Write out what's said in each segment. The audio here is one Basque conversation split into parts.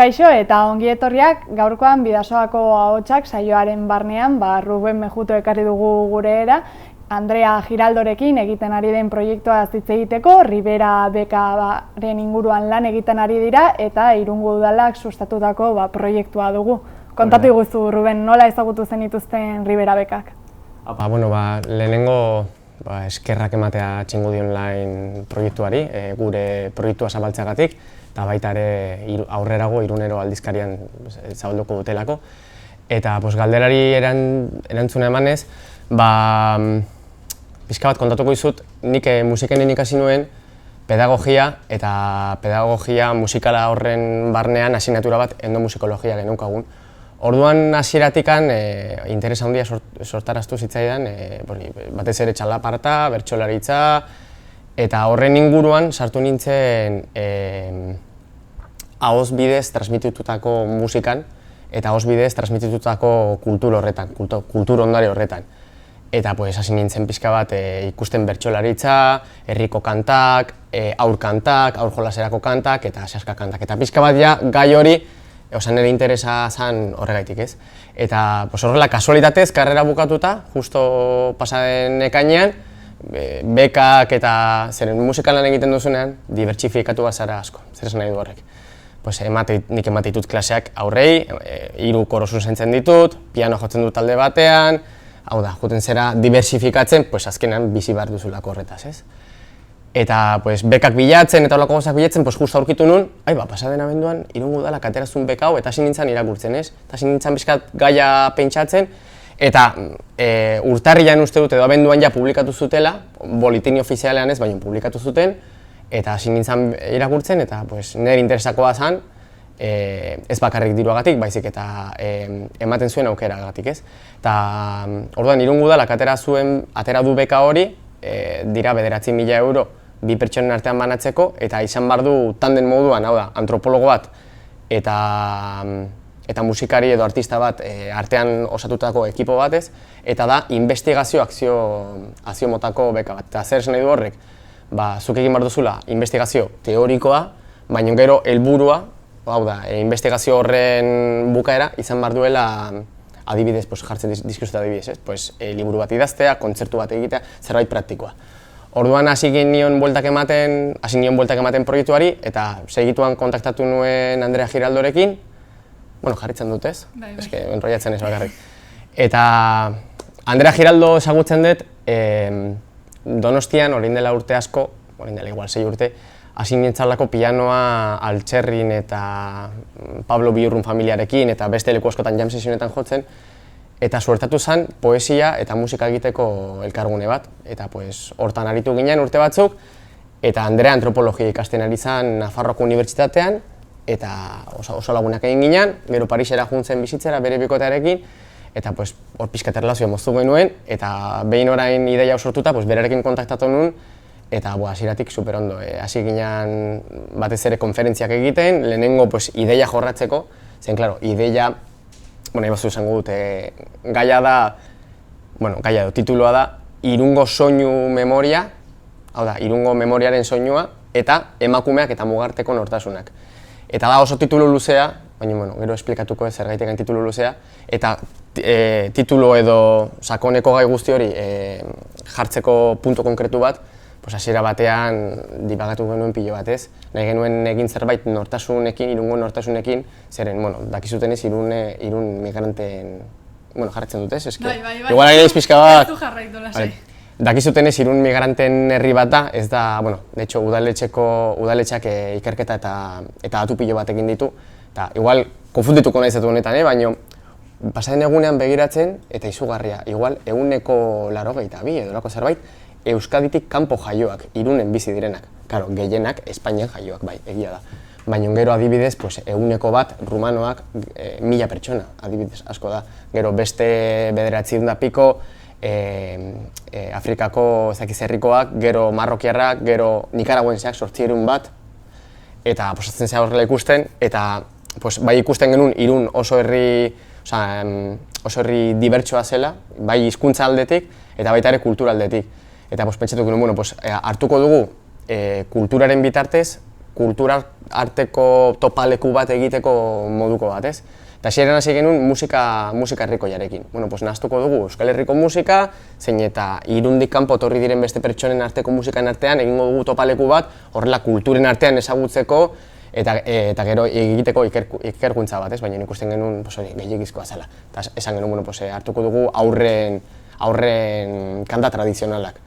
Kaixo eta ongi etorriak, gaurkoan Bidasoako ahotsak saioaren barnean, Ruben Mejuto ekarri dugu gureera, Andrea Giraldorekin egiten ari den proiektua hitz egiteko, Ribera bekaren inguruan lan egiten ari dira eta Irungo Udalak sustatutako proiektua dugu. Kontatu iguzu, Ruben, nola ezagutu zenituzten Ribera bekak? Lehenengo eskerrak ematea Txingudi Online proiektuari, gure proiektua zabaltzeagatik, eta baita ere aurrerago Irunero aldizkarian zabalduko dutelako. Eta galderari erantzuna emanez, pixka bat kontatuko dizut, nik musikenen ikasi nuen pedagogia eta pedagogia musikala horren barnean asignatura bat endomusikologia geneukagun. Orduan hasieratikan interesa handia sortaraztu zitzaidan, batez ere txalaparta, bertsolaritza, eta horren inguruan sartu nintzen ahoz bidez transmititutako musikan eta ahoz bidez transmititutako kultur horretan, kultur ondare horretan. Eta hasi nintzen pixka bat ikusten bertsolaritza, herriko kantak, haur kantak, haur jolaserako kantak eta sehaska kantak. Eta pixka bat gai hori nire interesa zen horregaitik, ez? Eta horrela kasualitatez karrera bukatuta, justo pasaden ekainean, bekak eta zeren musikan lan egiten duzunean, dibertsifikatu bat zara asko, zer esan nahi du horrek. Nik emate ditut klaseak aurrei, 3 koro zuzentzen ditut, piano jotzen dut talde batean, hau da, juten zera diversifikatzen, azkenean bizi behar duzulako horretaz, ez? Eta bekak bilatzen eta holako gauzak bilatzen, justo aurkitu nun, pasaden abenduan Irungo Udalak aterazun beka hau eta hasi nintzen irakurtzen, ez? Eta hasi nintzen bizkat gaia pentsatzen, eta urtarrian uste dut edo abenduan publikatu zutela, boletin ofizialean ez, baina publikatu zuten, eta hasi nintzen irakurtzen, eta nire interesakoa zen, ez bakarrik diruagatik, baizik eta ematen zuen aukeragatik, ez? Eta orduan Irungo Udalak atera du beka hori, dira 9.000 euro 2 pertsonen artean banatzeko, eta izan behar du tanden moduan, hau da, antropologo bat eta musikari edo artista bat artean osatutako ekipo batez, eta da investigazio akzio motako beka bat. Eta zer esan nahi du horrek? Zuk egin behar duzula investigazio teorikoa, baina gero helburua, hau da, investigazio horren bukaera izan behar duela adibidez, jartzen dizkizut adibidez, liburu bat idaztea, kontzertu bat egitea, zerbait praktikoa. Orduan hasi nion bueltak ematen proiektuari, eta segituan kontaktatu nuen Andrea Giraldorekin, jarritzen dut ez? Enrollatzen ez bakarrik. Eta Andrea Giraldo ezagutzen dut, Donostian, orain dela urte asko, orain dela igual 6 urte, hasi nintzalako pianoa Altxerrin eta Pablo Biurrun familiarekin eta beste leku askotan jam sesionetan jotzen, eta suertatu zen poesia eta musika egiteko elkargune bat. Eta hortan aritu ginen urte batzuk, eta Andrea antropologia ikasten ari zen Nafarroako Unibertsitatean, eta oso lagunak egin ginen, gero Parisera juntzen bizitzera bere bikotearekin, eta hor pixkat erlazioa moztu genuen, eta behin orain ideia sortuta, berarekin kontaktatu nuen, eta hasieratik super ondo. Hasi ginen batez ere konferentziak egiten, lehenengo ideia jorratzeko, zen, ideia, nahi bazu esango dut, gaia da, titulua da, Irungo soinu memoria, hau da, Irungo memoriaren soinua, eta emakumeak eta mugarteko nortasunak. Eta da oso titulu luzea, baina gero esplikatuko ez zergaitekan titulu luzea, eta titulu edo sakoneko gai guzti hori jartzeko puntu konkretu bat, hasiera batean dibagatu genuen pilo bat, ez? Nahi genuen egin zerbait nortasunekin, Irungo nortasunekin, zeren, dakizutenez Irun migranteen, jarretzen dut, ez? Igual ari naiz pixka bat. Ez du jarraitu lasai. Dakizutenez Irun migranteen herri bat da, ez da, de hecho, udaletxeak ikerketa eta datu pilo bat egin ditu, eta igual konfundituko nahi zatu honetan, baina pasaden egunean begiratzen eta izugarria, igual 182 edo lako zerbait, Euskaditik kanpo jaioak, Irunen bizi direnak. Karo, gehienak Espainian jaioak, bai, egia da. Baina gero adibidez, 101 rumanoak 1000 pertsona, adibidez asko da. Gero beste 900 piko, Afrikako herrikoak, gero marrokiarrak, gero nikaraguenseak 800 bat, eta posatzen zea horrela ikusten, eta bai ikusten genuen Irun oso herri dibertsoa zela, bai hizkuntza aldetik eta baita ere kultura aldetik. Eta pentsatu genuen, hartuko dugu kulturaren bitartez kultura arteko topaleku bat egiteko moduko bat, ez? Eta hasieran hasi genuen musika herrikoiarekin. Bueno, pues nahaztuko dugu Euskal Herriko musika, zein eta Irundik kanpo etorri diren beste pertsonen arteko musikaen artean egingo dugu topaleku bat, horrela kulturen artean ezagutzeko eta gero egiteko ikerkuntza bat, ez? Baina ikusten genuen gehiagizkoa zela. Eta esan genuen, bueno, hartuko dugu aurren kanta tradizionalak.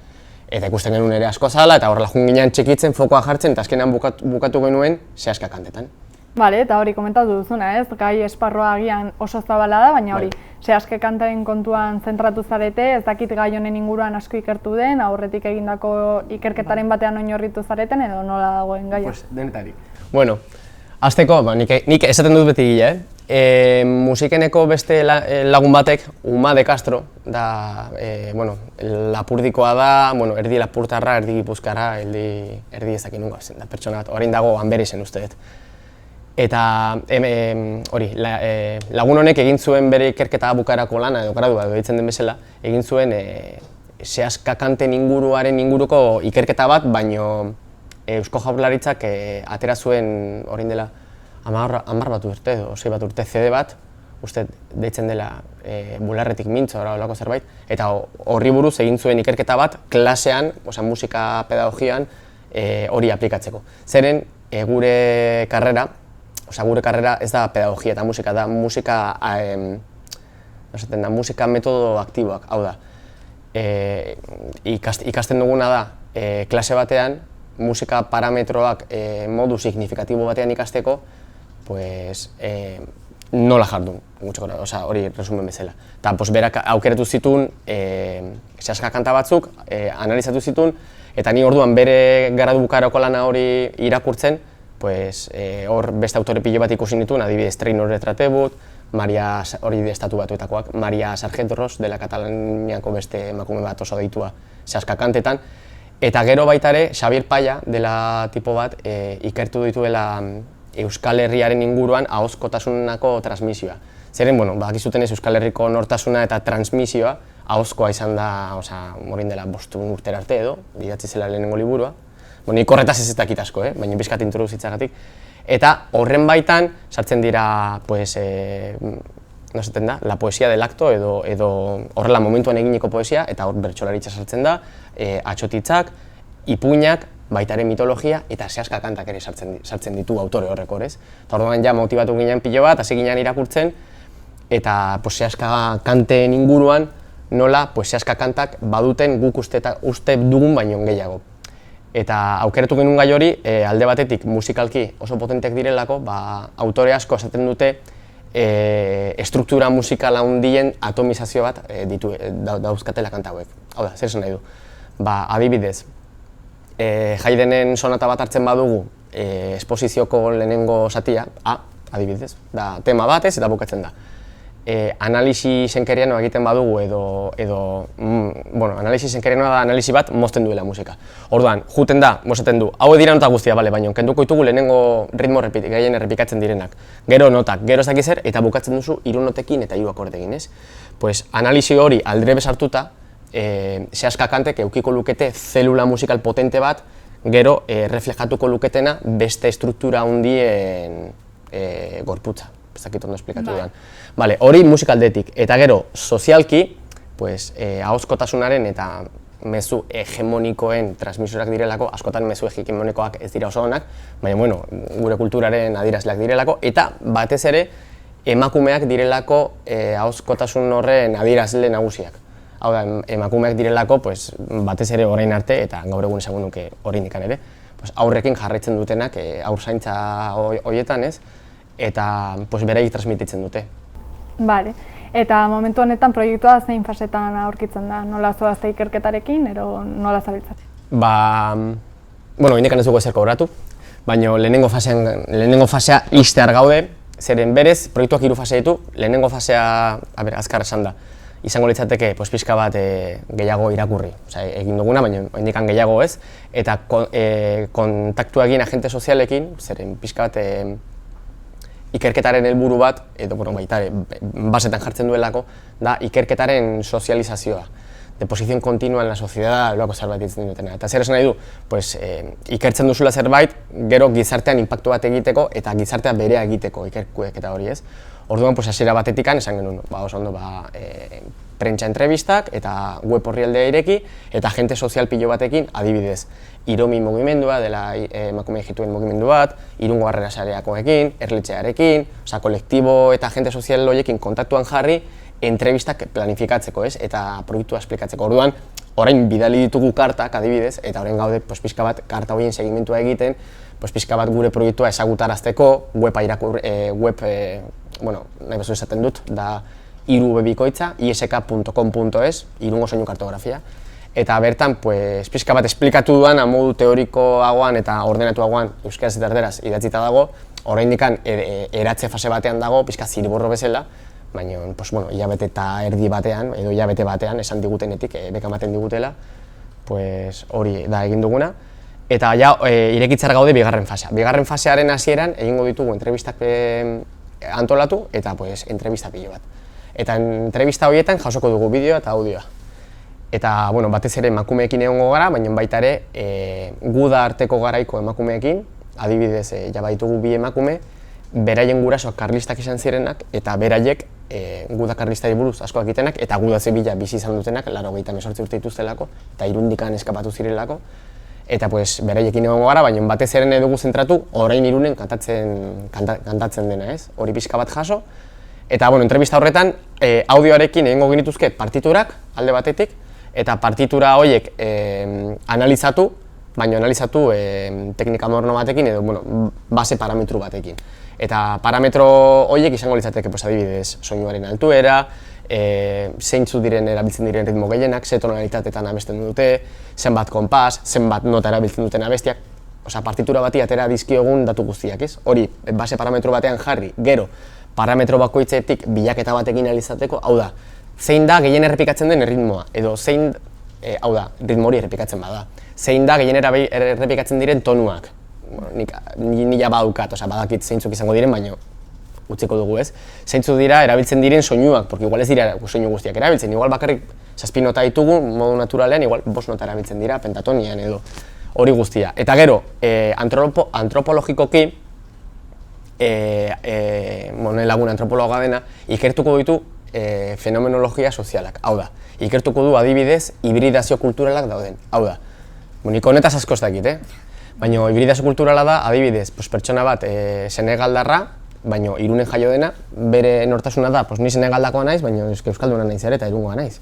Eta ikusten genuen ere asko zala, eta horrela joan ginen txikitzen, fokoa jartzen, eta azkenean bukatu genuen sehaska kantetan. Bale, eta hori komentatu duzuna, ez? Gai esparroa agian oso zabala da, baina hori, sehaske kanten kontuan zentratu zarete, ez dakit gai honen inguruan asko ikertu den, aurretik egindako ikerketaren batean oinarritu zareten, edo nola dagoen gaia? Pues, denetarik. Bueno, hasteko, nik esaten dut beti gila, musikeneko beste lagun batek, Uma de Castro, da, Lapurdikoa da, erdi lapurtarra, erdi gipuzkarra, erdi ezakin nungo, da pertsona bat, orain dago Anberizen uste dut. Eta lagun honek egin zuen bere ikerketa bukaerako lana, edo gradua edo ditzen den bezala, egin zuen sehaska kanten inguruko ikerketa bat, baino Eusko Jaurlaritzak atera zuen orain dela 10 bat urte edo 6 bat urte CD bat, uste deitzen dela Bularretik mintzo horrelako zerbait, eta horri buruz egin zuen ikerketa bat klasean, musika pedagogian hori aplikatzeko. Zeren gure karrera ez da pedagogia eta musika, da musika metodo aktiboak, hau da. Ikasten duguna da, klase batean, musika parametroak modu signifikatibo batean ikasteko, nola jardun, hori resumen bezala. Eta berak aukeratu zituen sehaska kanta batzuk, analizatu zituen, eta ni orduan bere gradu bukaerako lana hori irakurtzen, hor beste autore pilo bat ikusi nituen, adibidez Trainor Retratebut, hori estatu batuetakoak, Maria Sargent-Ros, dela Katalaniako beste emakume bat oso deitua sehaska kantetan, eta gero baita ere, Xabier Paya, dela tipo bat, ikertu dituela Euskal Herriaren inguruan ahozkotasunako transmisioa. Zeren, badakizutenez Euskal Herriko nortasuna eta transmisioa ahozkoa izan da, morin dela 5 urtera arte edo, idatzi zela lehenengo liburua. Nik horretaz ez dakit asko, baina bizkat introduzitzagatik. Eta horren baitan sartzen dira, la poesia del acto edo horrela momentuan eginiko poesia, eta hor bertsolaritza sartzen da, atxotitzak, ipuinak, baitaren mitologia eta sehaska kantak ere sartzen ditu autore horreko, ez? Eta orduan ja motibatu ginen pilo bat, hasi ginen irakurtzen, eta sehaska kanten inguruan nola sehaska kantak baduten guk uste dugun baino gehiago. Eta aukeratu genuen gai hori, alde batetik musikalki oso potenteak direlako, autore asko esaten dute estruktura musikala handien atomizazio bat dauzkatela kanta hauek. Hau da, zer esan nahi du? Adibidez, Haydnen sonata bat hartzen badugu esposizioko lehenengo zatia, adibidez, da tema batez eta bukatzen da. Analisi senkerianoa egiten badugu analisi senkerianoa da analisi bat mozten duela musika. Orduan, juten da, mozaten du, hau dira nota guztia, baina kenduko ditugu lehenengo ritmo gehien errepikatzen direnak. Gero notak, gero ez dakiz zer, eta bukatzen duzu 3 notekin eta 3 akordekin, ez? Analisi hori aldre bezartuta, sehaska kantek edukiko lukete zelula musikal potente bat, gero reflejatuko luketena beste estruktura handien gorputza. Ez dakit ondo esplikatu dudan. Hori musikaldetik, eta gero sozialki, ahozkotasunaren eta mezu hegemonikoen transmisorak direlako, askotan mezu hegemonikoak ez dira oso onak, baina gure kulturaren adierazleak direlako, eta batez ere emakumeak direlako ahozkotasun horren adierazle nagusiak. Hau da, emakumeak direlako batez ere orain arte, eta gaur egun esango nuke oraindik ere, aurrekin jarraitzen dutenak haurzaintza horietan, ez? Eta beraiek transmititzen dute. Bale, eta momentu honetan proiektua zein fasetan aurkitzen da? Nola zoazte ikerketarekin, ero nola zabiltzat? Indekan ez dugu ezer kobratu, baina lehenengo fasea ixtear gaude, zeren berez, proiektuak 3 fase ditu, lehenengo fasea, azkar esan da, izango litzateke pixka bat gehiago irakurri, egin duguna, baina indikan gehiago ez, eta kontaktua egin agente sozialekin, zeren pixka bat ikerketaren helburu bat, edo baita basetan jartzen duelako, da ikerketaren sozializazioa. de posición continua en la sociedad, loako zerbait ditzen dutena. Eta zer esan nahi du, pues, ikertzen duzula zerbait, gero gizartean inpaktu bat egiteko eta gizartea berea egiteko ikerkuek eta hori ez. Orduan, pues, hasiera batetikan esan genuen, oso ondo, prentsa entrevistak eta web orrialdea ireki eta agente sozial pilo batekin, adibidez, Iromi mugimendua, dela emakume egituen mugimendu bat, Irungo Harrera Sareakoekin, Erletxearekin, kolektibo eta agente sozial horiekin kontaktuan jarri, entrevistak planifikatzeko, ez? Eta proiektua esplikatzeko. Orduan, orain bidali ditugu kartak, adibidez, eta orain gaude pixka bat karta horien segimentua egiten, pixka bat gure proiektua ezagutarazteko, nahi bezu esaten dut, da irubebikoitza, isk.com.es, Irungo Soinu Kartografia. Eta bertan, pixka bat esplikatu duan, modu teorikoagoan eta ordenatuagoan euskaraz eta erderaz idatzita dago, oraindikan eratze fase batean dago, pixka zirborro bezala, baina hilabete eta erdi batean, edo hilabete batean, esan digutenetik, beka ematen digutela, hori da egin duguna. Eta irekitzar gaude bigarren fasea. Bigarren fasearen hasieran egingo ditugu entrevistak antolatu eta entrevista pilo bat. Eta entrevista horietan jasoko dugu bideoa eta audioa. Eta batez ere emakumeekin egongo gara, baina baita ere guda arteko garaiko emakumeekin, adibidez baitugu bi emakume, beraien gurasoak karlistak izan zirenak eta beraiek guda karlistari buruz asko egitenak eta guda zibila bizi izan dutenak, 98 urte dituztelako eta Irundikan eskapatu zirelako. Eta beraiekin egongo gara, baina batez ere dugu zentratu orain Irunen kantatzen dena, ez? Hori pixka bat jaso. Eta entrevista horretan audioarekin egingo genituzke partiturak alde batetik eta partitura horiek analizatu, baina analizatu teknika moderno batekin edo base parametro batekin. Eta parametro horiek izango litzateke adibidez soinuaren altuera, zeintzu diren erabiltzen diren ritmo gehienak, ze tonalitatetan abesten dute, zenbat konpas, zenbat nota erabiltzen duten abestiak. Partitura bati atera dizkiogun datu guztiak, ez? Hori base parametro batean jarri, gero parametro bakoitzetik bilaketa batekin analizateko, hau da, zein da gehien errepikatzen den ritmoa, edo zein, hau da, ritmo hori errepikatzen bada, zein da gehien errepikatzen diren tonuak. Nila badukat, badakit zeintzuk izango diren, baina utziko dugu ez. Zeintzuk dira erabiltzen diren soinuak, porque igual ez dira soinu guztiak erabiltzen, igual bakarrik 7 nota ditugu modu naturalean, igual 5 nota erabiltzen dira pentatonian edo hori guztia. Eta gero, antropologikoki, lagun antropologa dena, ikertuko ditu fenomenologia sozialak. Hau da, ikertuko du adibidez hibridazio kulturalak dauden. Hau da, nik honetaz asko ez dakit, baina hibridazio kulturala da adibidez pertsona bat senegaldarra, baina Irunen jaio dena, bere nortasuna da, ni senegaldakoa naiz, baina euskalduna naiz ere eta Irungoa naiz.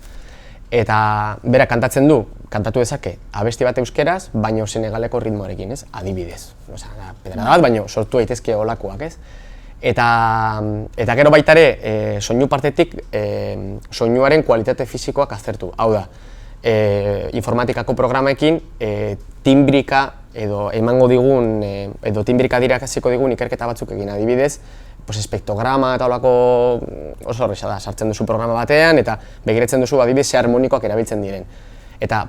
Eta berak kantatzen du, kantatu dezake abesti bat euskeraz, baina senegaleko ritmoarekin, ez? Adibidez. Pedrada bat, baina sortu daitezke holakoak, ez? Eta gero baita ere, soinu partetik, soinuaren kualitate fisikoak aztertu. Hau da, informatikako programekin, timbrika edo emango digun, edo timbrika dirakasiko digun ikerketa batzuk egin adibidez, espektrograma eta holako oso horreza da, sartzen duzu programa batean eta begiratzen duzu adibidez ze harmonikoak erabiltzen diren. Eta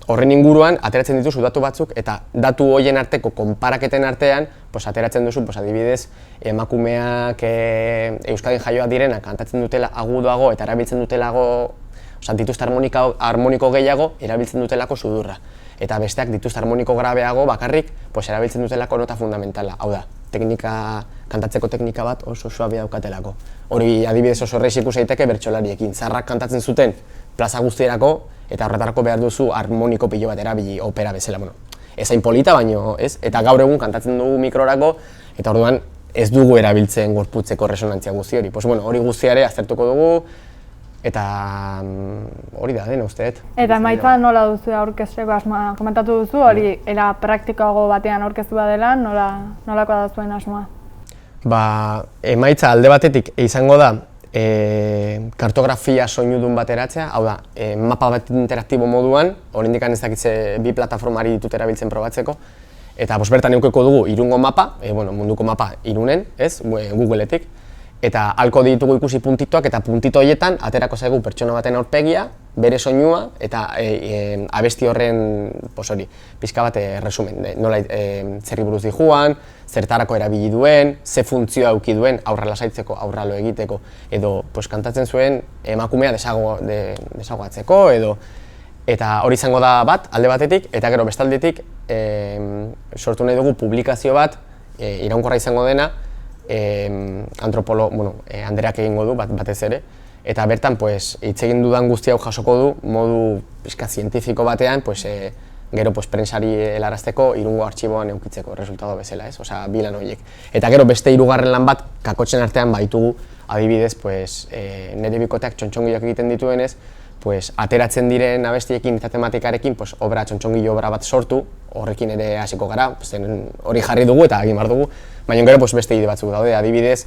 horren inguruan ateratzen dituzu datu batzuk eta datu horien arteko konparaketen artean ateratzen duzu adibidez emakumeak Euskadin jaioak direnak kantatzen dutela agudoago eta erabiltzen dutelago dituzte harmoniko gehiago erabiltzen dutelako sudurra. Eta besteak dituzte harmoniko grabeago bakarrik erabiltzen dutelako nota fundamentala. Hau da, kantatzeko teknika bat oso suabia daukatelako. Hori adibidez oso horreiz ikus daiteke bertsolariekin. Zaharrak kantatzen zuten plaza guztierako eta horretarako behar duzu harmoniko pilo bat erabili opera bezala. Ezain polita baino, ez? Eta gaur egun kantatzen dugu mikrorako eta orduan ez dugu erabiltzen gorputzeko resonantzia guzti hori. Hori guztiare aztertuko dugu eta hori da dena usteet. Eta emaitza nola duzu aurkezteko asmoa? Komentatu duzu hori era praktikoago batean aurkeztu badela, nolakoa da zuen asmoa? Emaitza alde batetik izango da kartografia soinudun bateratzea, hau da, mapa bat interaktibo moduan, oraindik ez dakitze bi plataformari ditut erabiltzen probatzeko, eta bertan edukiko dugu Irungo mapa, munduko mapa Irunen, ez, Googleetik, eta halko ditugu ikusi puntitoak, eta puntito horietan aterako zaigu pertsona baten aurpegia, bere soinua, eta abesti horren, pixka bat resumen, nola zerri buruz dijuan, zertarako erabili duen, ze funtzioa eduki duen aurra lasaitzeko, aurra lo egiteko, edo kantatzen zuen emakumea desagoatzeko, edo eta hori izango da bat, alde batetik, eta gero bestaldetik sortu nahi dugu publikazio bat, iraunkorra izango dena, Andreak egingo du batez ere, eta bertan hitz egin dudan guzti hau jasoko du, modu pixka zientifiko batean, gero prensari helarazteko Irungo artxiboan eukitzeko resultado bezala, ez? Osea, bi lan horiek. Eta gero beste hirugarren lan bat, kakotxen artean baitugu, adibidez, nire bikoteak txontxongiloak egiten dituenez, ateratzen diren abestiekin eta tematikarekin txontxongilo obra bat sortu, horrekin ere hasiko gara, hori jarri dugu eta egin behar dugu, baina gero beste ide batzuk daude, adibidez,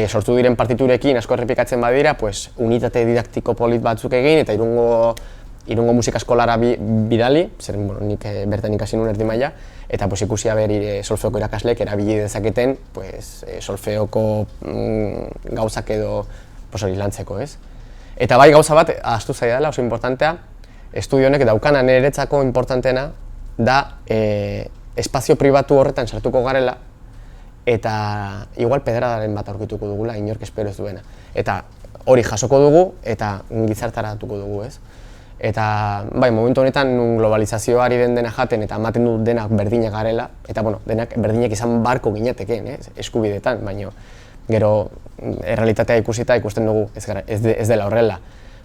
sortu diren partiturekin asko errepikatzen badira, unitate didaktiko polit batzuk egin eta Irungo musika eskolara bidali, zeren nik bertan ikasi nuen erdi maila, eta ikusi aber solfeoko irakasleek erabili dezaketen solfeoko gauzak edo hori lantzeko, ez? Eta bai gauza bat, ahaztu zaidala, oso importantea, estudio honek daukana niretzako importanteena da espazio pribatu horretan sartuko garela eta igual pedradaren bat aurkituko dugula, inork espero ez duena. Eta hori jasoko dugu eta gizartaratuko dugu, ez? Eta bai, momentu honetan globalizazioari den dena jaten eta ematen du denak berdinak garela, eta denak berdinak izan barko ginetekeen, eskubidetan, baina gero errealitatea ikusita ikusten dugu ez dela horrela.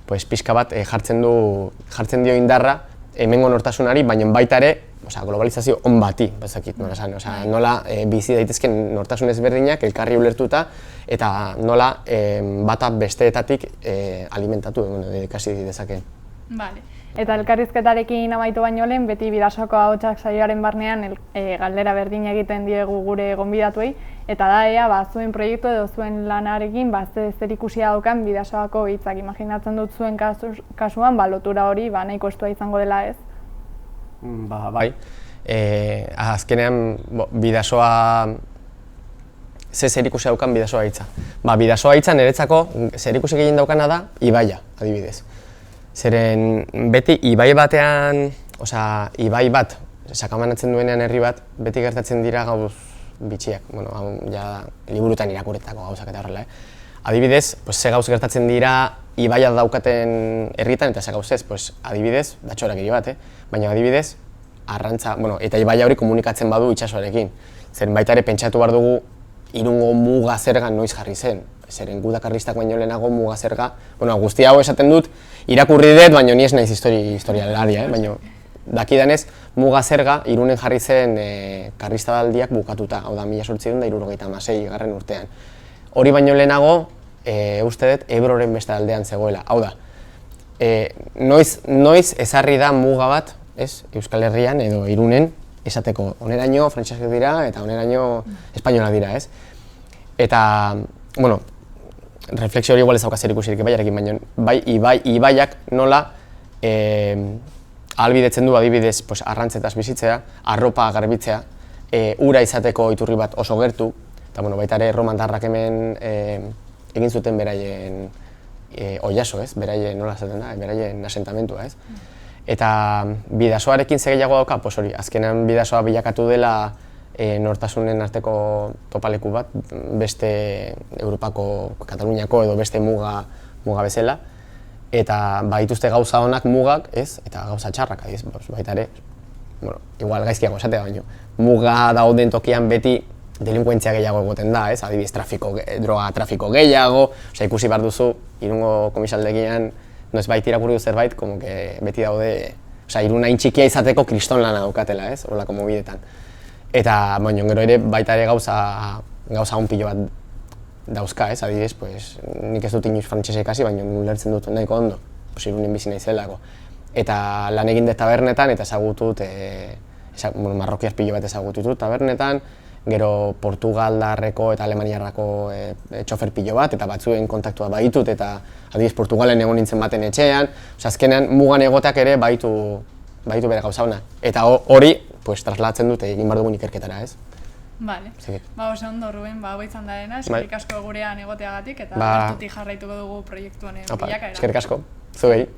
Pixka bat jartzen dio indarra hemengo nortasunari, baina baita ere globalizazio on bati, bazakit nola esan, nola bizi daitezken nortasun ezberdinak elkarri ulertuta eta nola bata besteetatik alimentatu ikasi dezakeen. Eta elkarrizketarekin amaitu baino lehen, beti Bidasoako Ahotsak saioaren barnean galdera berdina egiten diegu gure gonbidatuei, eta da ea zuen proiektu edo zuen lanarekin zer ikusia daukan Bidasoako hitzak. Imaginatzen dut zuen kasuan lotura hori nahiko estua izango dela, ez? Bai, azkenean Bidasoa zer ikusia daukan Bidasoa hitza. Bidasoa hitza niretzako zer ikusi gehien daukana da ibaia, adibidez. Zeren beti ibai batean, ibai bat sakamanatzen duenean herri bat, beti gertatzen dira gauz bitxiak, liburutan irakurretako gauzak eta horrela. Adibidez, ze gauz gertatzen dira ibaia daukaten herrietan eta ze gauz ez, adibidez, datxorak ere bat, baina adibidez, arrantza, eta ibaia hori komunikatzen badu itsasoarekin. Zeren baita ere pentsatu behar dugu Irungo muga zerga noiz jarri zen. Zeren gudakarristak baino lehenago muga zerga, guzti hau esaten dut, irakurri dut, baina ni ez naiz historialaria, baina dakidanez, muga zerga Irunen jarri zen karristadaldiak bukatuta, hau da 1876 garren urtean. Hori baino lehenago, uste dut, Ebroren beste aldean zegoela, hau da, noiz ezarri da muga bat, Euskal Herrian edo Irunen, esateko, oneraino frantsesak dira eta oneraino espainola dira, ez? Eta, refleksio hori igual ez dauka zer ikusirik ibaiarekin, baina ibaiak nola ahalbidetzen du adibidez arrantzetaz bizitzea, arropa garbitzea, ura izateko iturri bat oso gertu, eta baita ere erromantarrak hemen egin zuten beraien oilaso, ez? Beraien nola esaten da, beraien asentamentua, ez? Eta Bidasoarekin ze gehiago dauka, hori, azkenean Bidasoa bilakatu dela nortasunen arteko topaleku bat, beste Europako, Kataluniako edo beste muga bezala, eta badituzte gauza honak mugak, ez? Eta gauza txarrak, baita ere, igual gaizkiago esatea baino, muga dauden tokian beti delinkuentzia gehiago egoten da, ez? Adibidez, droga trafiko gehiago, ikusi behar duzu, Irungo komisaldegian noiz baita irakurri du zerbait, beti daude, Irun hain txikia izateko kriston lana daukatela, ez? Horrelako mobidetan. Eta, gero ere, baita ere gauza honpilo bat dauzka, ez? Adibidez, nik ez dut inoiz frantsesa ikasi, baina ulertzen dut nahiko ondo, Irunen bizi naizelako. Eta lan egin dut tabernetan, eta ezagutu dut, marrokiar pilo bat ezagutu dut tabernetan, gero Portugaldarreko eta Alemaniarrako txofer pilo bat, eta batzuen kontaktua baitut, eta adibidez Portugalen egon nintzen baten etxean, azkenean mugan egoteak ere baitu bere gauza hona. Eta hori, traslatzen dut egin behar dugun ikerketara, ez? Vale. Oso ondo, Ruben, hau izan da dena, Bai. eskerrik asko gurean egoteagatik eta hartutik jarraituko dugu proiektu honen Opa, bilakaera. eskerrik asko, zuei.